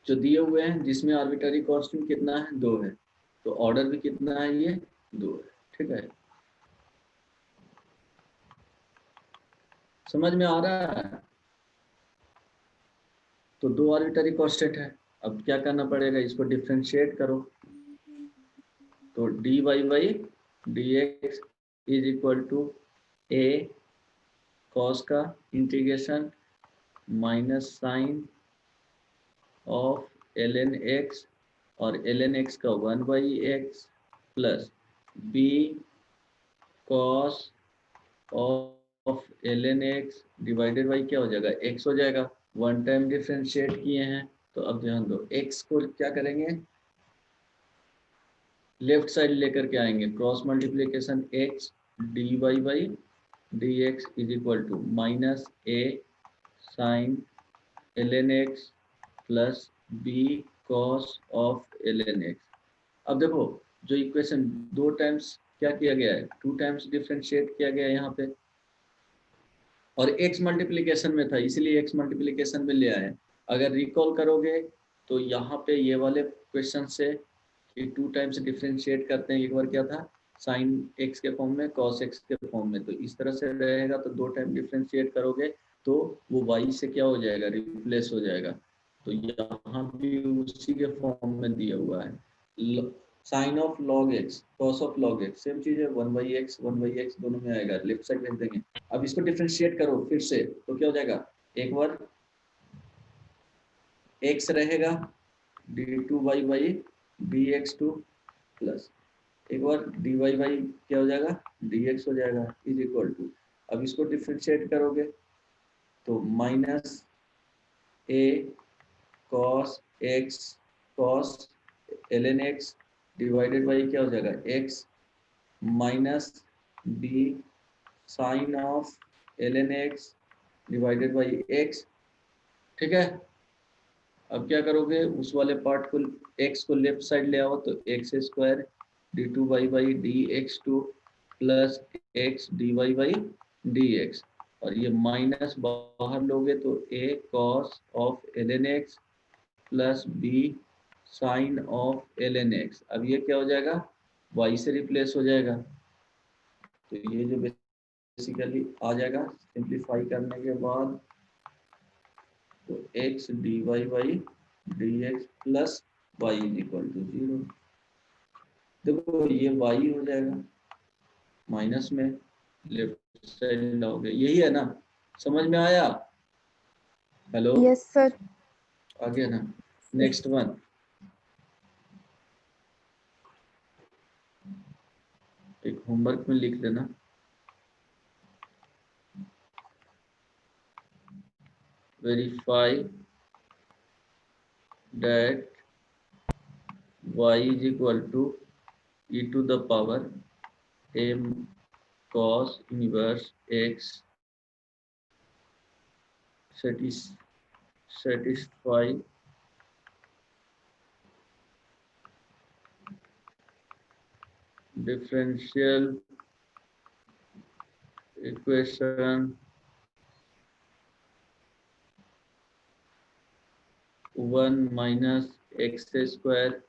A: जो दिए हुए हैं जिसमें आर्बिट्ररी कांस्टेंट कितना है, 2 है, तो ऑर्डर भी कितना है, ये 2 है। ठीक है, समझ में आ रहा है। तो 2 आर्बिट्ररी कांस्टेंट है, अब क्या करना पड़ेगा, इसको डिफरेंशिएट करो। तो dy by dx is equal to a cos का integration minus sine of ln x और ln x का 1/x plus b cos of ln x divided by क्या हो जाएगा, x हो जाएगा। वन टाइम डिफरेंशिएट किए हैं, तो अब ध्यान दो, x को क्या करेंगे, लेफ्ट साइड लेकर के आएंगे, cross multiplication x dy by dx is equal to minus a sine ln x plus b cos of ln x। अब देखो जो इक्वेशन 2 टाइम्स क्या किया गया है, 2 टाइम्स डिफरेंशिएट किया गया है यहाँ पे, और x मल्टीप्लिकेशन में था इसलिए x मल्टीप्लिकेशन में ले आए। अगर रिकॉल करोगे तो यहाँ पे ये वाले क्वेश्चन से कि 2 टाइम्स डिफरेंशिएट करते हैं, एक बार क्या था साइन x के फॉर्म में, cos x के फॉर्म में, तो इस तरह से रहेगा। तो 2 टाइम डिफरेंशिएट करोगे तो वो y से क्या हो जाएगा, रिप्लेस हो जाएगा। तो यहाँ भी उसी के फॉर्म में दिया हुआ है, sine of log x cos of log x, same चीज है, 1/x दोनों में आएगा, लेफ्ट साइड भेज देंगे। अब इसको डिफरेंशिएट करो फिर से, तो क्या हो जाएगा, एक बार x रहेगा d2y बाई dx2 प्लस एक बार dy बाई क्या हो जाएगा, dx हो जाएगा इज इक्वल टू, अब इसको डिफरेंशिएट करोगे तो minus a cos x cos ln x divided by क्या हो जाएगा, x minus b sine of ln x divided by x। ठीक है, अब क्या करोगे, उस वाले पार्ट को x को लेफ्ट साइड ले आओ, तो x square d2y by dx2 plus x dy by dx, और ये माइनस बाहर लोगे तो a cos of ln x plus b sine of ln x। अब ये क्या हो जाएगा, y से रिप्लेस हो जाएगा, तो ये जो बेसिकली आ जाएगा सिंप्लीफाई करने के बाद, तो x dy by dx plus y is equal to 0। देखो ये y हो जाएगा, माइनस में लेफ्ट साइड लाओगे, यही है ना, समझ में आया। Hello,
B: yes sir.
A: आ गया ना। नेक्स्ट वन, एक होमवर्क में लिख लेना, verify that y is equal to e to the power m cos inverse x satisfy differential equation 1 minus x square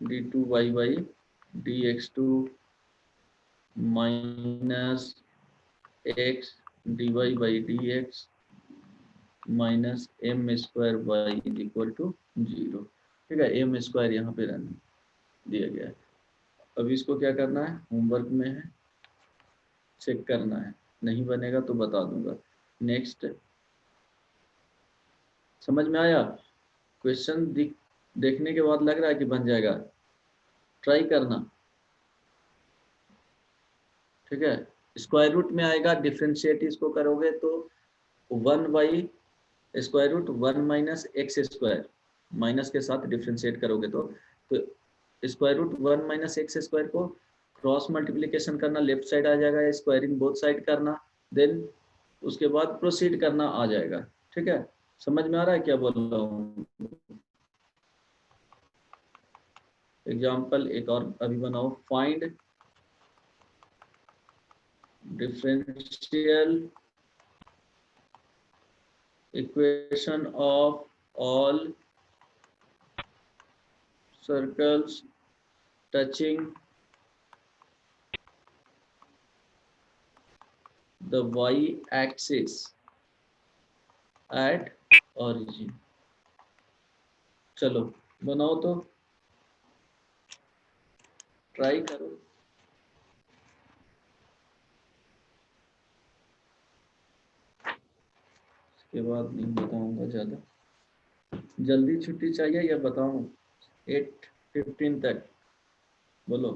A: d2y by dx2 minus x dy by dx minus m square y is equal to 0। ठीक है, M square यहाँ पे रहने दिया गया है। अब इसको क्या करना है, होमवर्क में है, चेक करना है, नहीं बनेगा तो बता दूंगा। नेक्स्ट, समझ में आया? क्वेश्चन देखने के बाद लग रहा है कि बन जाएगा, ट्राई करना। ठीक है, स्क्वायर रूट में आएगा, डिफ्रेंशिएट इसको करोगे तो 1 by square root 1 minus x square, minus के साथ डिफ्रेंशिएट करोगे तो square root 1 minus x square को क्रॉस मल्टीप्लिकेशन करना, लेफ्ट साइड आ जाएगा, स्क्वायरिंग बोथ साइड करना, देन उसके बाद प्रोसीड करना आ जाएगा। ठीक है, समझ में आ रहा है क्या बोल रहा हूँ? एग्जाम्पल एक और अभी बनाओ, find differential equation of all circles touching the y-axis at origin। चलो बनाओ तो, ट्राई करो। इसके बाद नहीं बताऊंगा ज़्यादा। जल्दी छुट्टी चाहिए या बताऊं? 8:15 तक बोलो।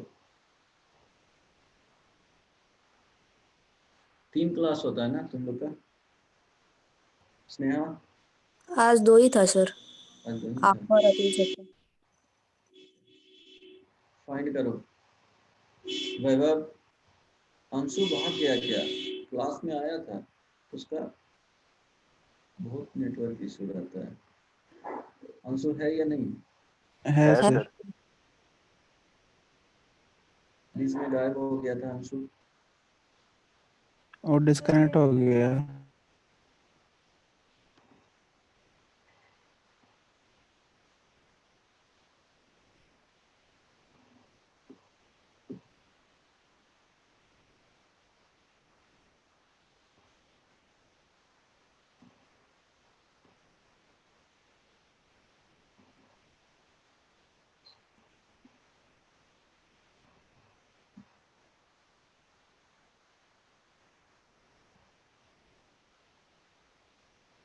A: 3 क्लास होता है ना तुम लोग का? स्नेहा
C: आज 2 ही था सर,
A: आज दो ही
C: आपका और अतुल सर का।
A: फाइंड करो। वैभव, अंशु भाग गया क्या? क्लास में आया था, उसका बहुत नेटवर्क इशू रहता है। अंशु है या नहीं?
E: है सर।
A: बीच में गायब हो गया था अंशु।
E: और डिस्कनेक्ट हो गया।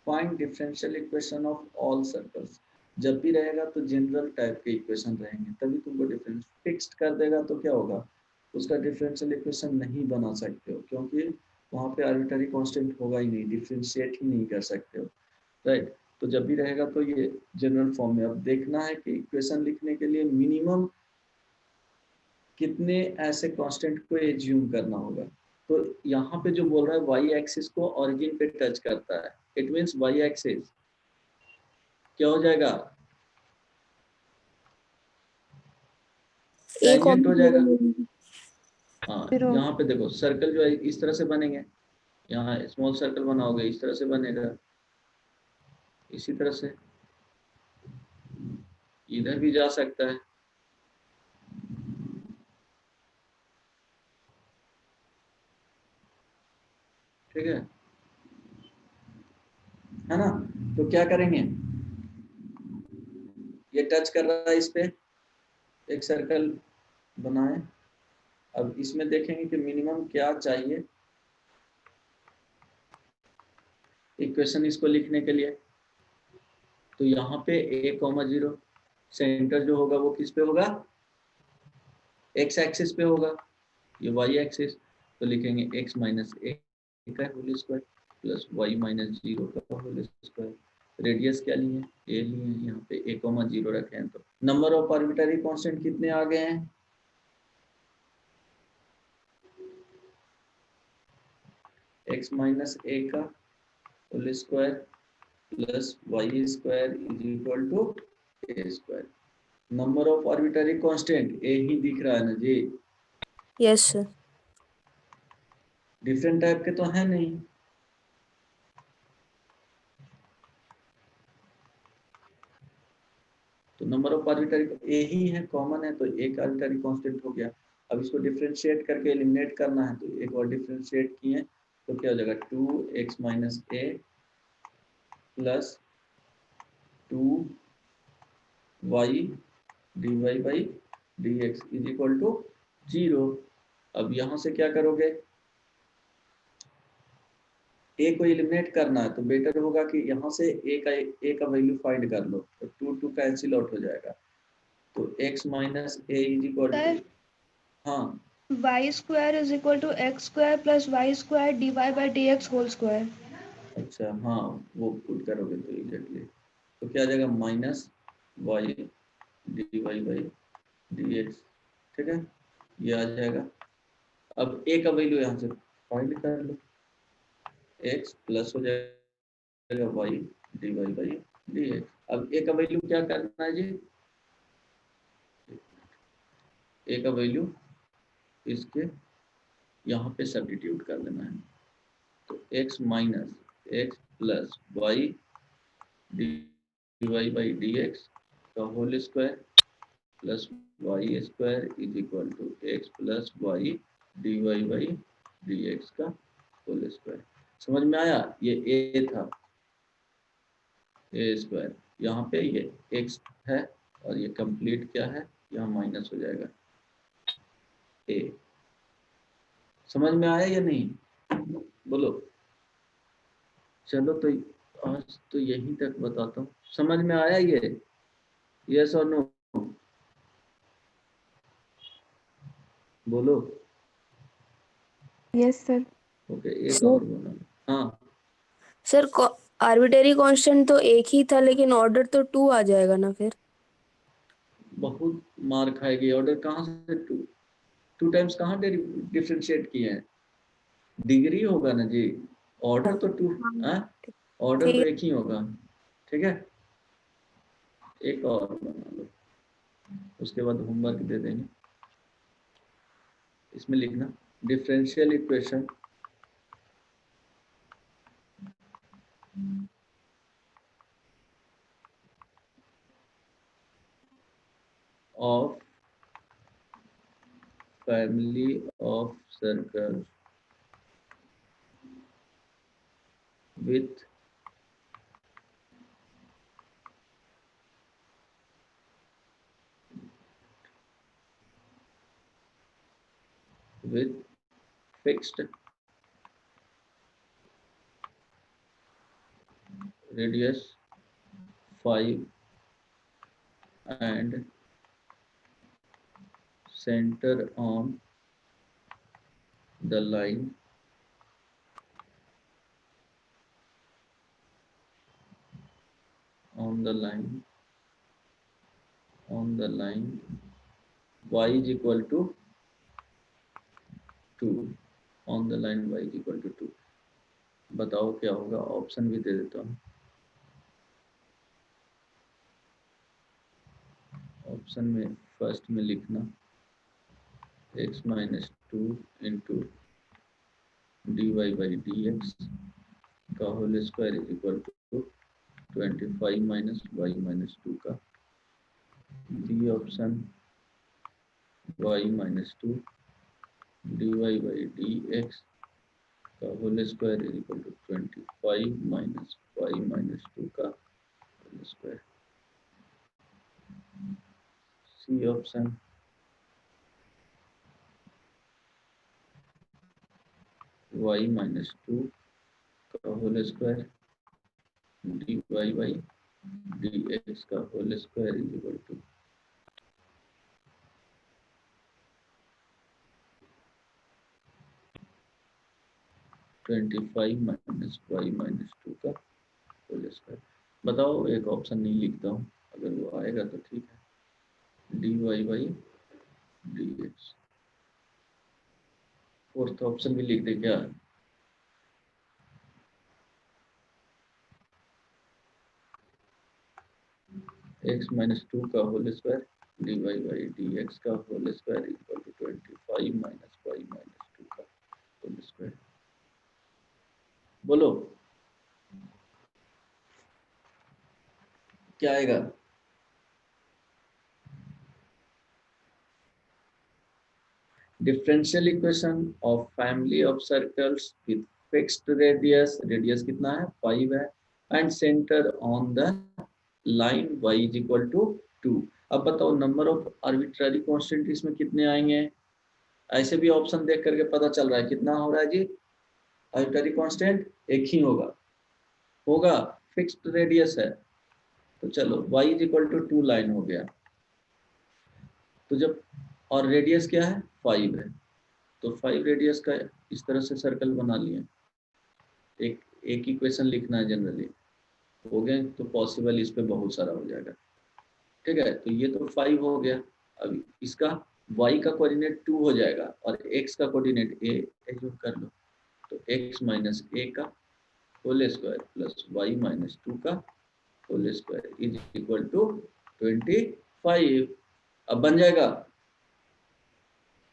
A: Find differential equation of all circles. जब भी रहेगा तो जनरल टाइप के इक्वेशन रहेंगे, तभी तुमको डिफरेंस फिक्स्ड कर देगा तो क्या होगा, उसका डिफरेंशियल इक्वेशन नहीं बना सकते हो, क्योंकि वहाँ पे आर्बिट्ररी कांस्टेंट होगा ही नहीं, डिफरेंशिएट ही नहीं कर सकते हो। राइट, तो जब भी रहेगा तो ये जनरल फॉर्म में। अब देखना है कि इक्वेशन लिखने के लिए मिनिमम कितने ऐसे कांस्टेंट को एज्यूम करना होगा। तो यहाँ पे जो बोल रहा है वाई एक्सिस को ऑरिजिन पे टच करता है, इट मींस वाई एक्सिस क्या हो जाएगा, टेंजेंट हो जाएगा। हाँ, यहाँ पे देखो सर्कल जो है इस तरह से बनेंगे, यहाँ स्मॉल सर्कल बनाओगे इस तरह से बनेगा, इसी तरह से इधर भी जा सकता है। ठीक है ना? तो क्या करेंगे, ये टच कर रहा है इस पे, एक सर्कल बनाए। अब इसमें देखेंगे कि मिनिमम क्या चाहिए इक्वेशन इसको लिखने के लिए। तो यहाँ पे a,0 सेंटर जो होगा वो किस पे होगा, x एक्सिस पे होगा, ये y एक्सिस। तो लिखेंगे x माइनस ए का whole square plus y minus 0 का होल स्क्वायर। रेडियस क्या लिए, a लिए, यहाँ पे a,0 रखे हैं। तो नंबर ऑफ आर्बिट्ररी कांस्टेंट कितने आ गए हैं, x माइनस a का whole square plus y square is equal to a square. Number of arbitrary constant a ही दिख रहा है ना जी,
C: यस सर।
A: डिफरेंट टाइप के तो है नहीं। तो नंबर ऑफ आर्बिट्ररी ए ही है, कॉमन है, तो एक आर्बिट्ररी कांस्टेंट हो गया। अब इसको डिफरेंशिएट करके एलिमिनेट करना है, तो एक और डिफरेंशिएट किए तो क्या हो जाएगा 2x minus A plus 2y dy by dx is equal to 0। अब यहाँ से क्या करोगे, ए को एलिमिनेट करना है, तो बेटर होगा कि यहाँ से ए का वैल्यू फाइंड कर लो, तो 2 कैंसिल आउट हो जाएगा, तो x minus A is equal to, हाँ
F: y square is equal to x square plus y square dy by dx whole square।
A: अच्छा, हाँ वो पुट करोगे तो एग्जैक्टली, तो क्या आ जाएगा minus y D Y by D x, ठीक है, ये आ जाएगा। अब ए का वैल्यू यहाँ से फाइंड कर लो, x प्लस हो जाएगा y D Y by D x. अब ए का वैल्यू क्या करना है जी, ए का वैल्यू इसके यहाँ पे सब्स्टिट्यूट कर देना है, तो x minus X plus Y D Y by D X का whole square plus Y square is equal to X plus Y D Y by D X का होल स्क्वायर। समझ में आया, ये ए था, ए स्क्वायर, यहाँ पे ये एक्स है और ये कंप्लीट क्या है, यहाँ माइनस हो जाएगा ए। समझ में आया या नहीं, बोलो। चलो तो आज तो यहीं तक बताता हूँ, समझ में आया ये, यस और नो, बोलो।
B: Yes sir.
A: ओके, एक
C: सर
A: और बना लो। हाँ
C: सर आर्बिट्रेरी कांस्टेंट तो एक ही था, लेकिन ऑर्डर तो 2 आ जाएगा ना फिर।
A: बहुत मार खाएगी, ऑर्डर कहाँ से टू टाइम्स कहाँ डिफरेंशिएट किए हैं, डिग्री होगा ना जी, ऑर्डर तो टू, ऑर्डर तो
C: ठीक
A: एक ही होगा, ठीक है। एक और बना लो, उसके बाद होमवर्क दे देंगे। इसमें लिखना differential equation of family of circles with fixed radius 5 and center on the line y is equal to 2, on the line y is equal to 2। बताओ क्या होगा, ऑप्शन भी दे देता हूँ। ऑप्शन में फर्स्ट में लिखना x minus 2 into D Y by D X का whole square is equal to 25 minus Y minus 2 का, B option y minus 2 D Y by D X का whole square is equal to 25 minus Y minus 2 का whole square, C option y minus 2 का whole square D Y by D X का whole square is equal to 25 minus Y minus 2 का whole square. बताओ, एक option नहीं लिखता हूँ, अगर वो आएगा तो ठीक है, D Y by D X. Fourth option भी लिख दे क्या, एक्स माइनस 2 का whole square D Y by D X का whole square equal to 25 minus Y minus 2 का होल स्क्वायर। बोलो क्या आएगा, differential equation of family of circles with fixed radius, radius कितना है 5 है, and centre on the line y is equal to 2। अब बताओ नंबर ऑफ आर्बिट्ररी कांस्टेंट इसमें कितने आएंगे? ऐसे भी ऑप्शन देख करके पता चल रहा है कितना हो रहा है जी, आर्बिट्ररी कांस्टेंट एक ही होगा फिक्स्ड रेडियस है, तो चलो y is equal to 2 line हो गया। तो जब और रेडियस क्या है 5 है, तो 5 रेडियस का इस तरह से सर्कल बना लिए। एक इक्वेशन लिखना है जनरली, हो गए तो पॉसिबल इस पे बहुत सारा हो जाएगा। ठीक है, तो ये तो 5 हो गया। अब इसका y का कोऑर्डिनेट 2 हो जाएगा और x का कोऑर्डिनेट a एज्यूम कर लो, तो x माइनस a का whole square plus y minus 2 का whole square is equal to 25। अब बन जाएगा,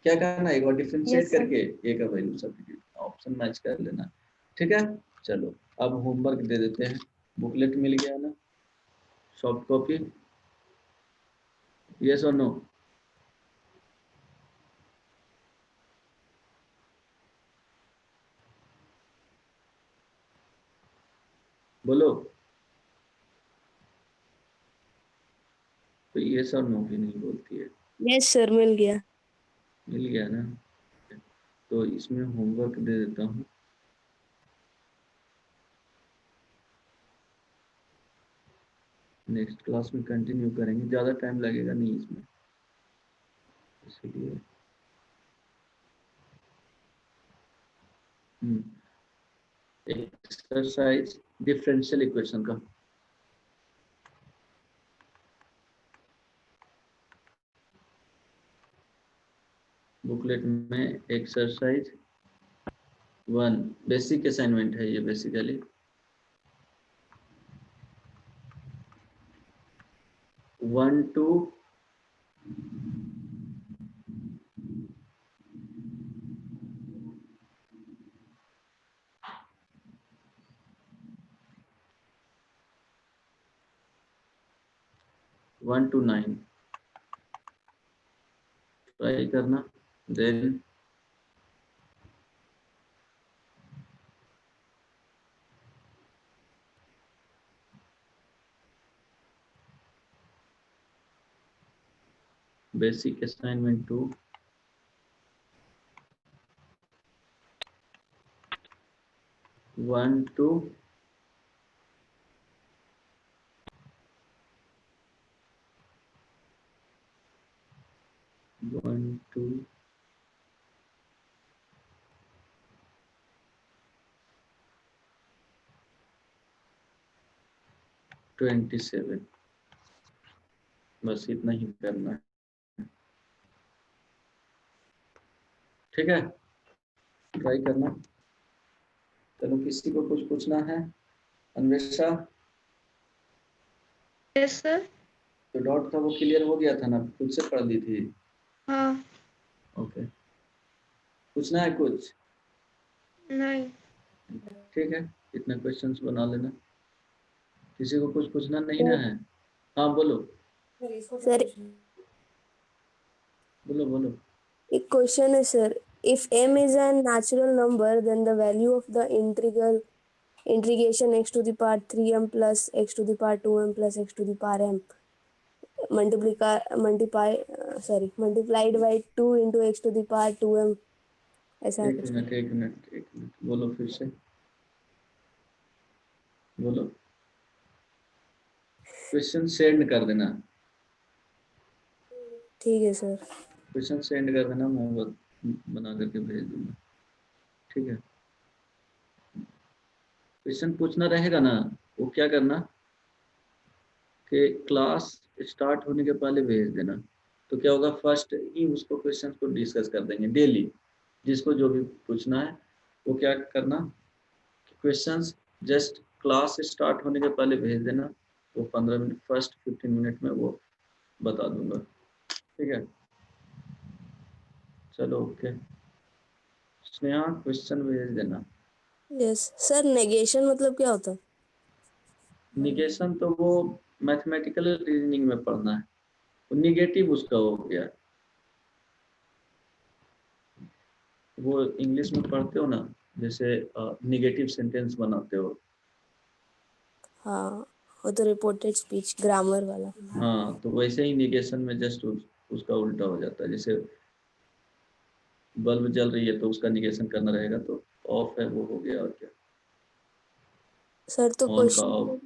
A: क्या करना है एक बार डिफरेंशिएट
B: Yes, sir.
A: करके a का वैल्यू सब्स्टिट्यूट ऑप्शन मैच कर लेना। ठीक है, चलो अब होमवर्क दे देते हैं। बुकलेट मिल गया ना, सॉफ्ट कॉपी, यस और नो? बोलो, तो यस और नो भी नहीं बोलती है।
C: यस सर, मिल गया।
A: मिल गया ना, तो इसमें होमवर्क दे देता हूँ। नेक्स्ट क्लास में कंटिन्यू करेंगे, ज़्यादा टाइम लगेगा नहीं इसमें, इसलिए एक्सरसाइज डिफरेंशियल इक्वेशन का बुकलेट में एक्सरसाइज 1 बेसिक असाइनमेंट है ये basically. One two one two 9 try करना, then basic assignment 2 1 to 1 to 27, बस इतना ही करना है। ठीक है, ट्राई करना। चलो किसी को कुछ पूछना है? Anvesha,
F: yes sir.
A: तो डॉट था वो क्लियर हो गया था ना, खुद से पढ़ ली थी?
F: हाँ।
A: ओके, पूछना है कुछ?
F: नहीं।
A: ठीक है, इतने क्वेश्चंस बना लेना। किसी को कुछ पूछना नहीं ना है? हाँ बोलो
C: सर
A: बोलो बोलो।
C: एक क्वेश्चन है sir, if m is a natural number then the value of the integration x to the power 3m plus x to the power 2m plus x to the power m multiplied by 2 into x to the power 2m, ऐसा
A: एक
C: कुछ।
A: Minute बोलो फिर से बोलो। Question send कर देना,
C: ठीक है सर।
A: क्वेश्चन सेंड कर देना, मैं बना करके भेज दूंगा। ठीक है, क्वेश्चन पूछना रहेगा ना, वो क्या करना कि क्लास स्टार्ट होने के पहले भेज देना। तो क्या होगा, फर्स्ट ही उसको क्वेश्चन को डिस्कस कर देंगे डेली, जिसको जो भी पूछना है वो क्या करना, क्वेश्चंस जस्ट क्लास स्टार्ट होने के पहले भेज देना, वो 15 मिनट फर्स्ट 15 मिनट में वो बता दूंगा। ठीक है, चलो ओके। स्नेहा क्वेश्चन भेज देना।
C: यस सर, नेगेशन मतलब क्या होता है?
A: निगेशन तो वो मैथमेटिकल रीजनिंग में पढ़ना है, वो निगेटिव उसका हो गया। वो इंग्लिश में पढ़ते हो ना, जैसे निगेटिव सेंटेंस बनाते हो।
C: हाँ, वो तो रिपोर्टेड स्पीच ग्रामर वाला।
A: हाँ, तो वैसे ही निगेशन में जस्ट उसका उल्टा हो जाता है। जैसे बल्ब जल रही है तो उसका निगेशन करना रहेगा, तो ऑफ है वो हो गया, और क्या,
C: सर तो
A: ऑन का
C: क्वेश्चन
A: ऑफ।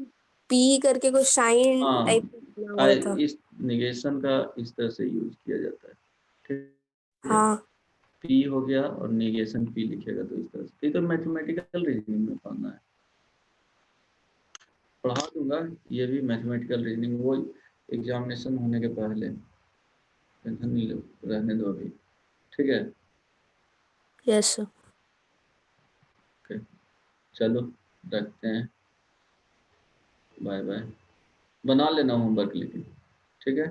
C: पी करके कुछ साइन
A: हाँ,
C: टाइप बना हुआ था।
A: इस निगेशन का इस तरह से यूज किया जाता है, ठीक है।
C: हाँ
A: पी हो गया और निगेशन पी लिखेगा तो इस तरह से। ये तो मैथमेटिकल रीजनिंग में पढ़ना है, पढ़ा दूंगा ये भी मैथमेटिकल रीजनिंग, वो एग्जामिनेशन होने के पहले, टेंशन नहीं लो, रहने दो अभी, ठीक है।
C: Yes sir.
A: ओके, चलो रखते हैं, बाय बाय। बना लेना होमवर्क लेकिन, ठीक है।